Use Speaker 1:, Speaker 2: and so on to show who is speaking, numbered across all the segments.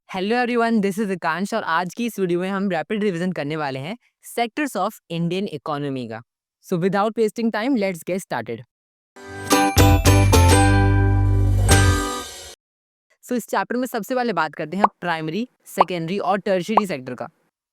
Speaker 1: Hello everyone, this is आकांश और आज की इस वीडियो में हम रैपिड रिवीजन करने वाले हैं सेक्टर्स ऑफ इंडियन इकोनॉमी का। So without wasting time let's get started. So इस चैप्टर में सबसे पहले बात करते हैं प्राइमरी, सेकेंडरी और टर्शियरी सेक्टर का।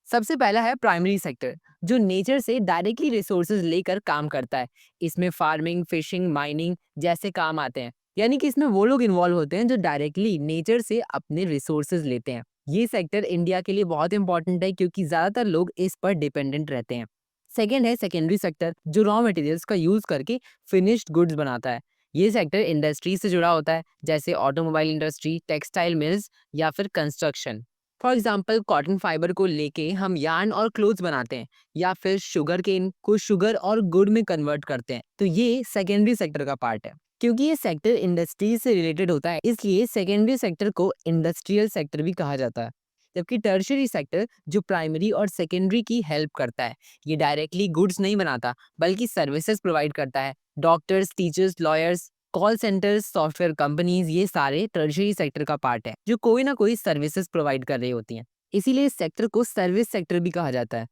Speaker 1: सबसे पहला है प्राइमरी सेक्टर, जो नेचर से डायरेक्टली रिसोर्सेज लेकर काम करता है। इसमें फार्मिंग, फिशिंग, माइनिंग जैसे काम आते हैं। यानी कि इसमें वो लोग इन्वॉल्व होते हैं जो डायरेक्टली नेचर से अपने रिसोर्सेज लेते हैं। ये सेक्टर इंडिया के लिए बहुत इंपॉर्टेंट है क्योंकि ज्यादातर लोग इस पर डिपेंडेंट रहते हैं। सेकेंड है सेकेंडरी सेक्टर, जो रॉ मटेरियल्स का यूज करके फिनिश्ड गुड्स बनाता है। ये सेक्टर इंडस्ट्री से जुड़ा होता है, जैसे ऑटोमोबाइल इंडस्ट्री, टेक्सटाइल मिल्स या फिर construction. For example, cotton fibre को लेके हम यार्न और क्लोथ्स बनाते हैं, या फिर शुगर केन को शुगर और गुड में कन्वर्ट करते हैं। तो ये सेकेंडरी सेक्टर का पार्ट है। क्योंकि ये सेक्टर इंडस्ट्री से रिलेटेड होता है, इसलिए सेकेंडरी सेक्टर को इंडस्ट्रियल सेक्टर भी कहा जाता है। जबकि टर्शियरी सेक्टर जो प्राइमरी और सेकेंडरी की हेल्प करता है, ये डायरेक्टली गुड्स नहीं बनाता बल्कि सर्विसेज प्रोवाइड करता है। Doctors, teachers, lawyers, call centres, software companies, ये सारे टर्शियरी सेक्टर का पार्ट है जो कोई ना कोई सर्विसेज प्रोवाइड कर रही होती हैं। इसीलिए इस सेक्टर को सर्विस सेक्टर भी कहा जाता है।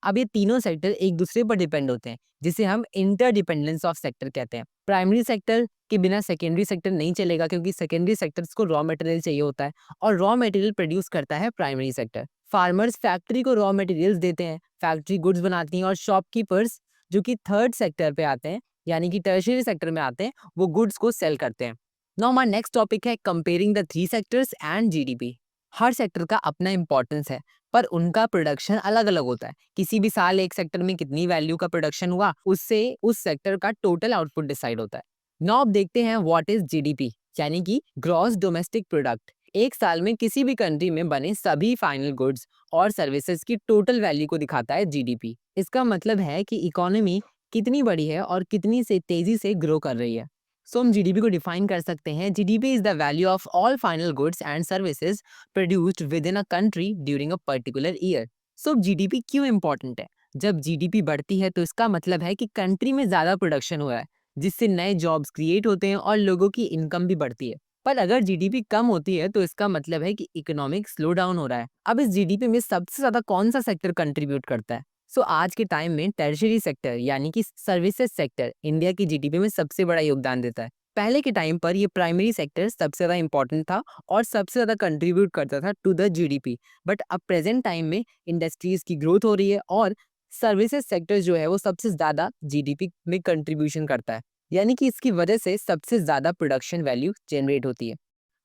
Speaker 1: अब ये तीनों सेक्टर एक दूसरे पर डिपेंड होते हैं, जिसे हम इंटरडिपेंडेंस ऑफ सेक्टर कहते हैं। प्राइमरी सेक्टर के बिना सेकेंडरी सेक्टर नहीं चलेगा, क्योंकि सेकेंडरी सेक्टर्स को रॉ मटेरियल चाहिए होता है और रॉ मटेरियल प्रोड्यूस करता है प्राइमरी सेक्टर। फार्मर्स फैक्ट्री को रॉ मटेरियल्स देते हैं, फैक्ट्री गुड्स बनाती हैं, और शॉपकीपर्स जो कि थर्ड सेक्टर पे आते हैं, यानी कि टर्शियरी सेक्टर में आते हैं, वो गुड्स को सेल करते हैं। नाउ माय नेक्स्ट टॉपिक है comparing the three sectors and GDP. Her sector का अपना इंपॉर्टेंस है, पर उनका प्रोडक्शन अलग अलग होता है। किसी भी साल एक सेक्टर में कितनी वैल्यू का प्रोडक्शन हुआ, उससे उस सेक्टर का टोटल आउटपुट डिसाइड होता है। नाउ अब देखते हैं व्हाट इज जीडीपी, यानी कि ग्रॉस डोमेस्टिक प्रोडक्ट। एक साल में किसी भी कंट्री में बने सभी फाइनल गुड्स और सर्विसेज की टोटल वैल्यू को दिखाता है जीडीपी। इसका मतलब है कि इकोनॉमी कितनी बड़ी है और कितनी से तेजी से ग्रो कर रही है। सो हम जीडीपी को डिफाइन कर सकते हैं। GDP is the value of all final goods and services produced with in a country during a particular year. So GDP क्यों इंपॉर्टेंट है? जब जीडीपी बढ़ती है तो इसका मतलब है कि कंट्री में ज्यादा प्रोडक्शन हुआ है, जिससे नए जॉब्स क्रिएट होते हैं और लोगों की इनकम भी बढ़ती है। पर अगर जीडीपी कम होती है तो इसका मतलब है कि इकोनॉमिक स्लो डाउन हो रहा है। अब इस जीडीपी में सबसे ज्यादा कौन सा सेक्टर कंट्रीब्यूट करता है? सो आज के टाइम में टर्शियरी सेक्टर, यानी कि सर्विसेज सेक्टर, इंडिया की जीडीपी में सबसे बड़ा योगदान देता है। पहले के टाइम पर ये प्राइमरी सेक्टर सबसे ज्यादा इंपॉर्टेंट था और सबसे ज्यादा कंट्रीब्यूट करता था टू द जीडीपी। बट अब प्रेजेंट टाइम में इंडस्ट्रीज की ग्रोथ हो रही है और सर्विसेज सेक्टर जो है वो सबसे ज्यादा जीडीपी में कंट्रीब्यूशन करता है, यानी कि इसकी वजह से सबसे ज्यादा प्रोडक्शन वैल्यू जनरेट होती है।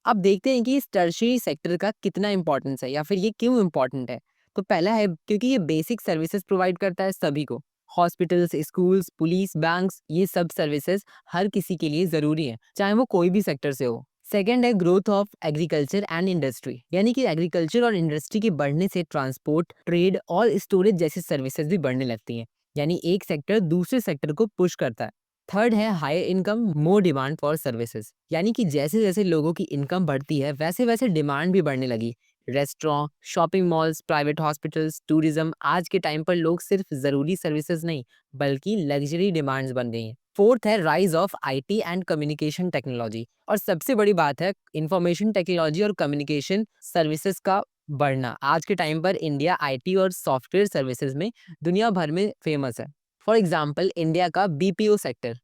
Speaker 1: अब देखते हैं कि इस टर्शियरी सेक्टर का कितना इंपॉर्टेंस है या फिर ये क्यों इंपॉर्टेंट है। तो पहला है क्योंकि ये बेसिक सर्विसेज प्रोवाइड करता है सभी को। हॉस्पिटल्स, स्कूल्स, पुलिस, बैंक्स, ये सब सर्विसेज हर किसी के लिए जरूरी है, चाहे वो कोई भी सेक्टर से हो। सेकेंड है growth of agriculture and industry, यानी कि एग्रीकल्चर और इंडस्ट्री के बढ़ने से ट्रांसपोर्ट, ट्रेड और स्टोरेज जैसी सर्विसेज भी बढ़ने लगती हैं, यानी एक सेक्टर दूसरे सेक्टर को पुश करता है। थर्ड है high income, more demand for services, यानी कि जैसे जैसे लोगों की इनकम बढ़ती है वैसे वैसे डिमांड भी बढ़ने लगी। Restaurant, shopping malls, private hospitals, tourism, आज के टाइम पर लोग सिर्फ जरूरी सर्विसेज नहीं बल्कि लग्जरी डिमांड्स बन गई हैं। फोर्थ है rise of IT and communication technology, और सबसे बड़ी बात है इंफॉर्मेशन टेक्नोलॉजी और कम्युनिकेशन सर्विसेज का बढ़ना। आज के टाइम पर इंडिया आईटी और सॉफ्टवेयर सर्विसेज में दुनिया भर में फेमस है। फॉर एग्जाम्पल, इंडिया का बीपीओ सेक्टर।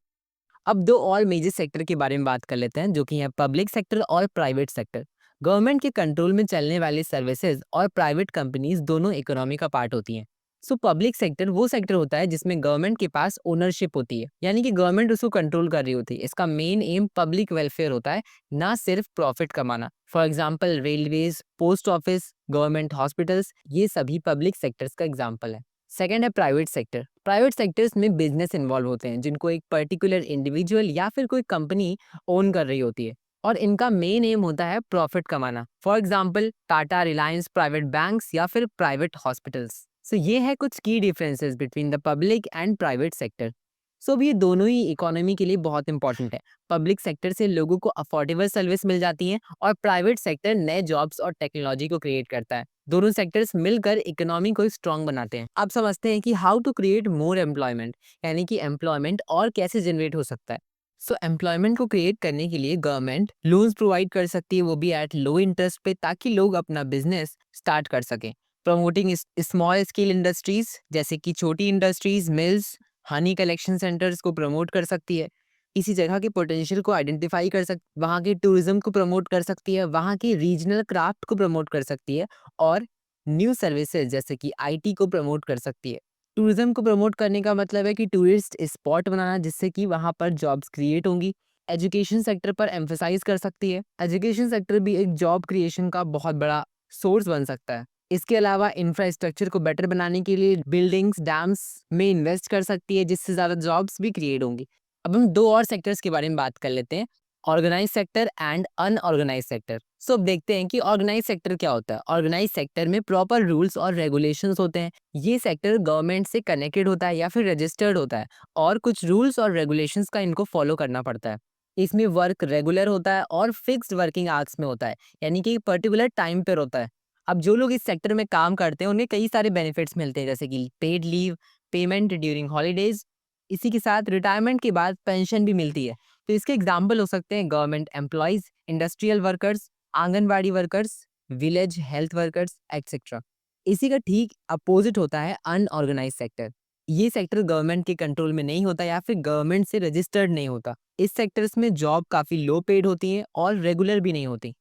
Speaker 1: अब दो और मेजर सेक्टर के बारे में बात कर लेते हैं, जो कि है पब्लिक सेक्टर और प्राइवेट सेक्टर। गवर्नमेंट के कंट्रोल में चलने वाली सर्विसेज और प्राइवेट कंपनीज दोनों इकोनॉमी का पार्ट होती हैं। सो पब्लिक सेक्टर वो सेक्टर होता है जिसमें गवर्नमेंट के पास ओनरशिप होती है, यानी कि गवर्नमेंट उसको कंट्रोल कर रही होती है। इसका मेन एम पब्लिक वेलफेयर होता है, ना सिर्फ प्रॉफिट कमाना। For example, railways, post office, government hospitals, ये सभी पब्लिक सेक्टर्स का एग्जाम्पल है। सेकेंड है प्राइवेट सेक्टर। प्राइवेट सेक्टर्स में बिजनेस इन्वॉल्व होते हैं जिनको एक पर्टिकुलर इंडिविजुअल या फिर कोई कंपनी ओन कर रही होती है, और इनका मेन एम होता है प्रॉफिट कमाना। For example, Tata, Reliance, private banks या फिर प्राइवेट हॉस्पिटल्स। सो ये है कुछ की differences between the public and private sector. So अब ये दोनों ही इकोनॉमी के लिए बहुत इंपॉर्टेंट है। पब्लिक सेक्टर से लोगों को अफोर्डेबल सर्विस मिल जाती है और प्राइवेट सेक्टर नए जॉब्स और टेक्नोलॉजी को क्रिएट करता है। दोनों सेक्टर्स मिलकर इकोनॉमी को स्ट्रांग बनाते हैं। अब समझते हैं कि how to create more employment, यानी कि एम्प्लॉयमेंट और कैसे जनरेट हो सकता है। सो एम्प्लॉयमेंट को क्रिएट करने के लिए गवर्नमेंट लोन्स प्रोवाइड कर सकती है, वो भी एट लो इंटरेस्ट पे, ताकि लोग अपना बिजनेस स्टार्ट कर सकें। प्रमोटिंग स्मॉल स्केल इंडस्ट्रीज, जैसे कि छोटी industries, mills, Honey collection centres को प्रमोट कर सकती है। इसी जगह के पोटेंशियल को आइडेंटिफाई कर सक वहाँ के टूरिज्म को प्रमोट कर सकती है, वहाँ के रीजनल क्राफ्ट को प्रमोट कर सकती है, और न्यू सर्विसेज जैसे कि आईटी को प्रमोट कर सकती है। टूरिज्म को प्रमोट करने का मतलब है कि टूरिस्ट स्पॉट बनाना, जिससे कि वहाँ पर जॉब्स क्रिएट होंगी। एजुकेशन सेक्टर पर एम्फेसाइज कर सकती है, एजुकेशन सेक्टर भी एक जॉब क्रिएशन का बहुत बड़ा सोर्स बन सकता है। इसके अलावा इंफ्रास्ट्रक्चर को बेटर बनाने के लिए बिल्डिंग्स, डैम्स में इन्वेस्ट कर सकती है, जिससे ज़्यादा जॉब्स भी क्रिएट होंगी। अब हम दो और सेक्टर्स के बारे में बात कर लेते हैं, organise sector and unorganise sector. So अब देखते हैं कि ऑर्गेनाइज सेक्टर क्या होता है। ऑर्गेनाइज सेक्टर में प्रॉपर रूल्स और रेगुलेशंस होते हैं। ये सेक्टर गवर्नमेंट से कनेक्टेड होता है या फिर रजिस्टर्ड होता है, और कुछ रूल्स और रेगुलेशंस का इनको फॉलो करना पड़ता है। इसमें वर्क रेगुलर होता है और फिक्स्ड वर्किंग आवर्स में होता है, यानी कि पर्टिकुलर टाइम पर होता है। अब जो लोग इस सेक्टर में काम करते हैं उन्हें कई सारे बेनिफिट्स मिलते हैं, जैसे कि paid leave, payment during holidays, इसी के साथ रिटायरमेंट के बाद पेंशन भी मिलती है। तो इसके एग्जाम्पल हो सकते हैं government employees, industrial workers, anganwadi workers, village health workers etcetera. इसी का ठीक अपोजिट होता है अनऑर्गेनाइज सेक्टर। ये सेक्टर गवर्नमेंट के कंट्रोल में नहीं होता या फिर गवर्नमेंट से रजिस्टर्ड नहीं होता। इस सेक्टर्स में जॉब काफी लो पेड होती है और रेगुलर भी नहीं होती।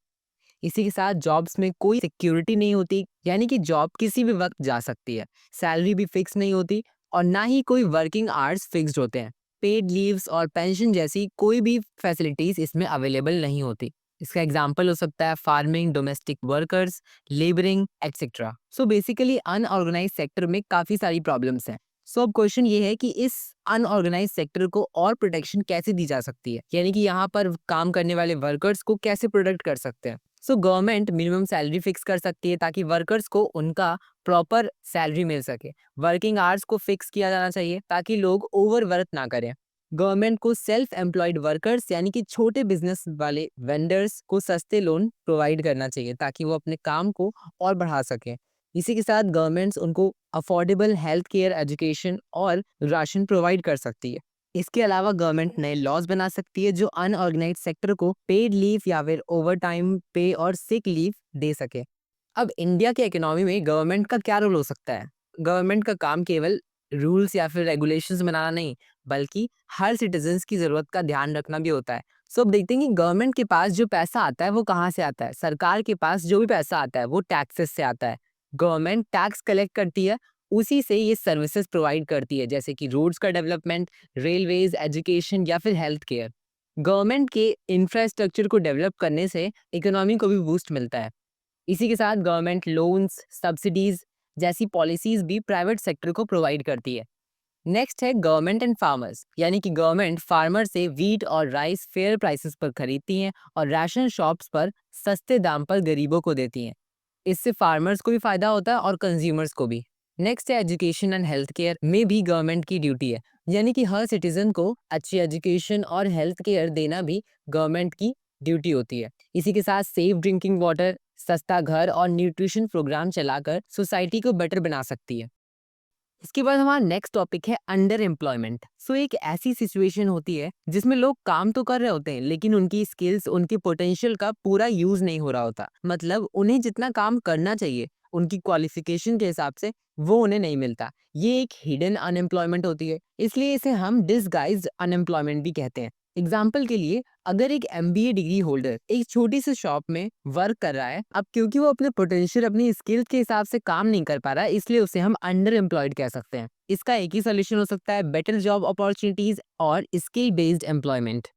Speaker 1: इसी के साथ जॉब्स में कोई सिक्योरिटी नहीं होती, यानी कि जॉब किसी भी वक्त जा सकती है। सैलरी भी फिक्स नहीं होती, और ना ही कोई वर्किंग आवर्स फिक्स्ड होते हैं। पेड लीव्स और पेंशन जैसी कोई भी फैसिलिटीज इसमें अवेलेबल नहीं होती। इसका एग्जाम्पल हो सकता है farming, domestic workers, labouring etcetera. So basically unorganise sector में काफी सारी प्रॉब्लम्स हैं। सो अब क्वेश्चन ये है कि इस अनऑर्गेनाइज सेक्टर को और प्रोटेक्शन कैसे दी जा सकती है, यानी कि यहाँ पर काम करने वाले वर्कर्स को कैसे प्रोटेक्ट कर सकते हैं। So government minimum salary fix कर सकती है, ताकि वर्कर्स को उनका प्रॉपर सैलरी मिल सके। वर्किंग आवर्स को फिक्स किया जाना चाहिए, ताकि लोग ओवर वर्क ना करें। गवर्नमेंट को सेल्फ एम्प्लॉयड वर्कर्स, यानी कि छोटे बिजनेस वाले वेंडर्स को सस्ते लोन प्रोवाइड करना चाहिए, ताकि वो अपने काम को और बढ़ा सकें। इसी के साथ गवर्नमेंट्स उनको अफोर्डेबल हेल्थ केयर, एजुकेशन और राशन प्रोवाइड कर सकती है। इसके अलावा गवर्नमेंट नए लॉज बना सकती है, जो अनऑर्गेनाइज सेक्टर को पेड लीव या फिर ओवर टाइम पे और सिक लीव दे सके। अब इंडिया के इकोनॉमी में गवर्नमेंट का क्या रोल हो सकता है? गवर्नमेंट का काम केवल रूल्स या फिर रेगुलेशंस बनाना नहीं, बल्कि हर सिटीजन्स की जरूरत का ध्यान रखना भी होता है। सो अब देखते हैं कि गवर्नमेंट के पास जो पैसा आता है वो कहाँ से आता है। सरकार के पास जो भी पैसा आता है वो टैक्सेस से आता है। गवर्नमेंट टैक्स कलेक्ट करती है, उसी से ये सर्विसेज प्रोवाइड करती है, जैसे कि रोड्स का डेवलपमेंट, रेलवेज, एजुकेशन या फिर हेल्थ केयर। गवर्नमेंट के इंफ्रास्ट्रक्चर को डेवलप करने से इकोनॉमी को भी बूस्ट मिलता है। इसी के साथ गवर्नमेंट लोन्स, सब्सिडीज जैसी पॉलिसीज भी प्राइवेट सेक्टर को प्रोवाइड करती है। नेक्स्ट है गवर्नमेंट एंड फार्मर्स, यानी कि गवर्नमेंट फार्मर से वीट और राइस फेयर प्राइसेस पर खरीदती हैं और राशन शॉप्स पर सस्ते दाम पर गरीबों को देती हैं। इससे फार्मर्स को भी फायदा होता है और कंज्यूमर्स को भी। नेक्स्ट है एजुकेशन एंड हेल्थ केयर में भी गवर्नमेंट की ड्यूटी है, यानी कि हर सिटीजन को अच्छी एजुकेशन और हेल्थ केयर देना भी गवर्नमेंट की ड्यूटी होती है। इसी के साथ सेफ ड्रिंकिंग वाटर, सस्ता घर और न्यूट्रिशन प्रोग्राम चलाकर सोसाइटी को बेटर बना सकती है। इसके बाद हमारा नेक्स्ट टॉपिक है अंडर एम्प्लॉयमेंट। सो एक ऐसी सिचुएशन होती है जिसमें लोग काम तो कर रहे होते हैं, लेकिन उनकी स्किल्स, उनके पोटेंशियल का पूरा यूज नहीं हो रहा होता। मतलब उन्हें जितना काम करना चाहिए उनकी क्वालिफिकेशन के हिसाब से, वो उन्हें नहीं मिलता। ये एक हिडन अनएम्प्लॉयमेंट होती है, इसलिए इसे हम डिसगाइज्ड अनएम्प्लॉयमेंट भी कहते हैं। एग्जाम्पल के लिए, अगर एक एमबीए डिग्री होल्डर एक छोटी सी शॉप में वर्क कर रहा है, अब क्योंकि वो अपने पोटेंशियल, अपनी स्किल के हिसाब से काम नहीं कर पा रहा है, इसलिए उसे हम अंडर एम्प्लॉयड कह सकते हैं। इसका एक ही सोल्यूशन हो सकता है, बेटर जॉब अपॉर्चुनिटीज और स्किल बेस्ड एम्प्लॉयमेंट।